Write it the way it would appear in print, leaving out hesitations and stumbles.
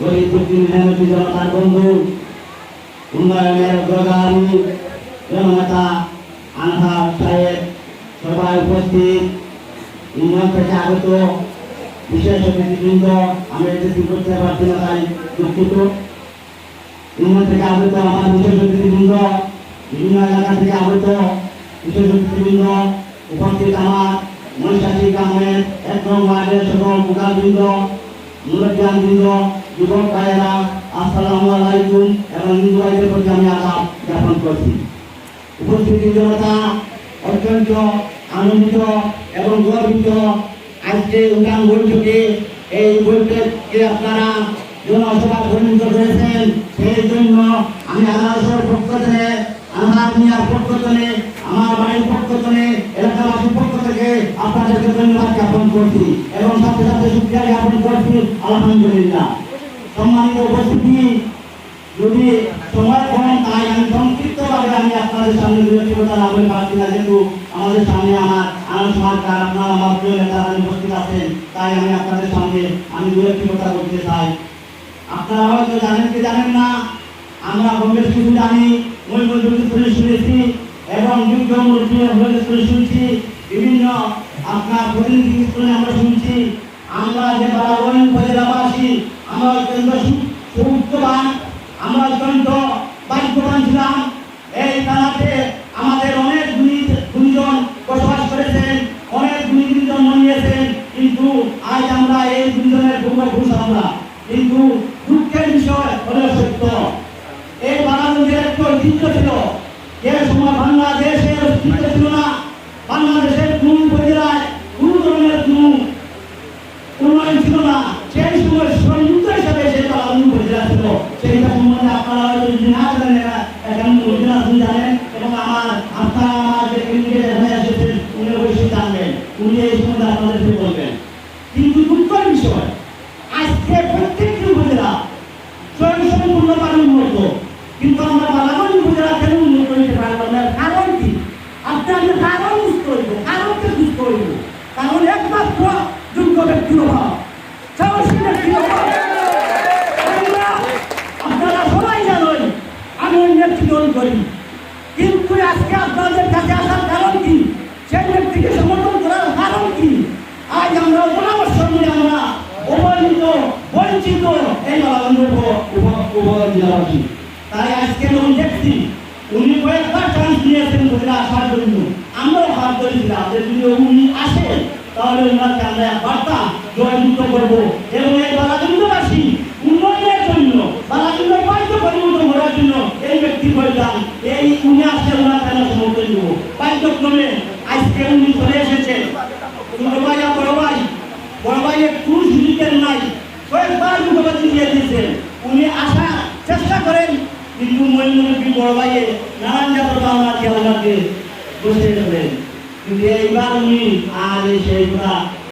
গরিব দুঃখী মেহনতি জনতার বন্ধু, উন্নয়নের অগ্রগামী জননেতা আনহার সাহেব, সবাই উপস্থিত, ইউনিয়ন থেকে আগত বিশেষ অতিথিবৃন্দ, আমি এটি করতে পারছি না তাই দুঃখিত। ইউনিয়ন থেকে আগত আমার বিশেষ অতিথিবৃন্দ, বিভিন্ন এলাকা থেকে আগত বিশেষ অতিথিবৃন্দ, উপস্থিত আমার মহিষাসী গ্রামের ১ নং ওয়ার্ডের সকল মুখাবৃন্দ, মুরব্বিয়ানবৃন্দ, যুবক ভাইয়েরা, আসসালামু আলাইকুম এবং হিন্দু ভাইদের প্রতি আমি আদাব জ্ঞাপন করছি। উপস্থিতি জনতা অত্যন্ত আনন্দিত এবং গর্বিত। আজকে উঠান বৈঠকে এই বৈঠককে আপনারা জনসভা পরিণত করেছেন, সেই জন্য আমি আদালতের পক্ষ থেকে, আমার মিয়ার পক্ষ থেকে, আমার বাড়ির পক্ষ থেকে, এলাকাবাসীর পক্ষ থেকে আপনাদেরকে ধন্যবাদ জ্ঞাপন করছি এবং সাথে সাথে শুকরিয়া জ্ঞাপন করছি আলহামদুলিল্লাহ। সম্মানিত উপস্থিতি, যদি সময় কম তাই আমি সংক্ষিপ্তভাবে আমি আপনাদের সামনে দু একটি কথা না বলে পারছি না, যেহেতু আমাদের সামনে আমার আনন্দ সরকার, আপনারা আমার প্রিয় নেতারা উপস্থিত আছেন, তাই আমি আপনাদের সামনে আমি দু একটি কথা বলতে চাই। আপনারা হয়তো জানেন কি জানেন না, আমরা কংগ্রেস কিছু জানি, মূল শুনেছি এবং যুদ্ধ মুরব্বী শুনছি, বিভিন্ন আপনার প্রতিনিধি স্কুলে আমরা শুনছি। আমরা যে বারাগঞ্জ উপজেলাবাসী আমরা অত্যন্ত সুস্থবান, আমরা অত্যন্ত ভাগ্যবান ছিলাম। এই থানাতে আমাদের অনেক গুণীজন বসবাস করেছেন, অনেক গুণীজন জন্ম নিয়েছেন, কিন্তু আজ আমরা এই গুণীজনের পূর্বপুরুষ আমরা। কিন্তু দুঃখের বিষয় হলো সত্য, এই বারাগঞ্জের একটা ঐতিহ্য ছিল, যে সময় বাংলাদেশের অস্তিত্ব ছিল না, বাংলাদেশের কোন উপজেলায় কোন ধরনের কোন উন্নয়ন ছিল না, সেই সময় সংযুক্ত হিসাবে সে বারাগঞ্জ উপজেলা ছিল। সেইটা সম্বন্ধে আপনারা হয়তো না জানেন, এখন জানেন এবং আপনারা আমার যে ক্রিকেট হয়ে এসেছেন উনি অবশ্যই জানবেন, উনি এই সম্বন্ধে আপনাদেরকে বলবেন। কিন্তু দুঃখের বিষয়, আজকে প্রত্যেকটি উপজেলা স্বয়ংসম্পূর্ণভাবে উন্নত, কিন্তু আমরা বারাগঞ্জ উপজেলা কেন উন্নত হইতে পারবো না? কারণ কি? আপনাদের কারণ বুঝতে হইব, কারণকে বুঝতে হইব। কারণ একমাত্র যোগ্য ব্যক্তির অভাব, সাহসী ব্যক্তির অভাব। আপনারা সবাই জানেন আমি নেতৃত্ব করি, কিন্তু আজকে আপনাদের কাছে আসার কারণ কি? সেই ব্যক্তিকে সমর্থন করার কারণ কি? আজ আমরা পরামর্শ নিয়ে আমরা অবহেলিত, বঞ্চিত এই বারাগঞ্জ উপজেলাবাসী। তাই আজকে যখন দেখছি উনি কয়েকবার চান্স নিয়েছেন উপজেলা আসার জন্য, আমরাও হাত ধরেছিলাম যে যদি উনি আসেন তাহলে ওনাকে আমরা বার্তা জয়যুক্ত করবো এবং এই বারাগঞ্জবাসী উন্নয়নের জন্য, বারাগঞ্জ পাইতে পরিবর্তন করার জন্য এই ব্যক্তি বললাম এই উনি আসলে ওনাকে আমরা সমর্থন দেবো। পাঠ্যক্রমে আজকে উনি চলে এসেছেন, ছোট ভাই আর বড় ভাই একটু সুযোগের নাই, কয়েকবার মুখপাত্র দিয়ে দিয়েছেন, উনি আসার চেষ্টা করেন, কিন্তু মহিলা বড় ভাইয়ে নানান জাতের ভাবনা দিয়ে আমাকে বসে গেলেন। কিন্তু এইবার উনি আর সেই কথা